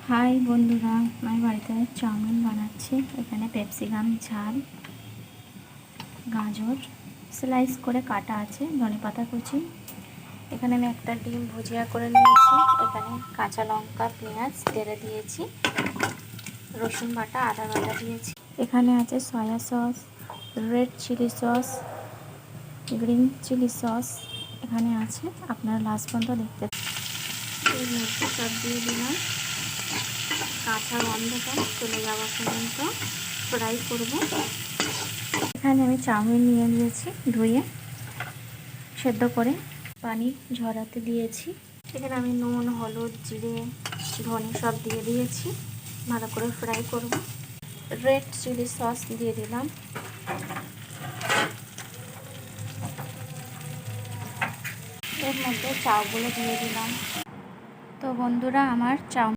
High বন্ধুরা, আমি বাড়িতে চাউমিন বানাচ্ছি। এখানে ক্যাপসিকাম, ঝাল, গাজর স্লাইস করে কাটা আছে, ধনেপাতা কুচি। এখানে আমি একটা ডিম ভুজিয়া করে নিয়েছি। এখানে কাঁচা লঙ্কা, পেঁয়াজ তেলে দিয়েছি, রসুন বাটা, আদা বাটা দিয়েছি। এখানে আছে soya sauce, red chilli sauce, green chilli sauce এখানে আছে। আপনারা লাস্ট পর্যন্ত দেখতে। এর মধ্যে সব দিয়ে দিলাম। কাঁচা গন্ধটা চলে যাওয়া পর্যন্ত ফ্রাই করব। এখানে আমি চাউমিন নিয়ে নিয়েছি, ধুয়ে সেদ্ধ করে পানি ঝরাতে দিয়েছি। এখানে আমি নুন, হলুদ, জিরে, ধনে সব দিয়ে দিয়েছি। ভালো করে ফ্রাই করব। রেড চিলি সস দিয়ে দিলাম। এর মধ্যে চাউগুলো দিয়ে দিলাম। তো বন্ধুরা, আমার চাউমিন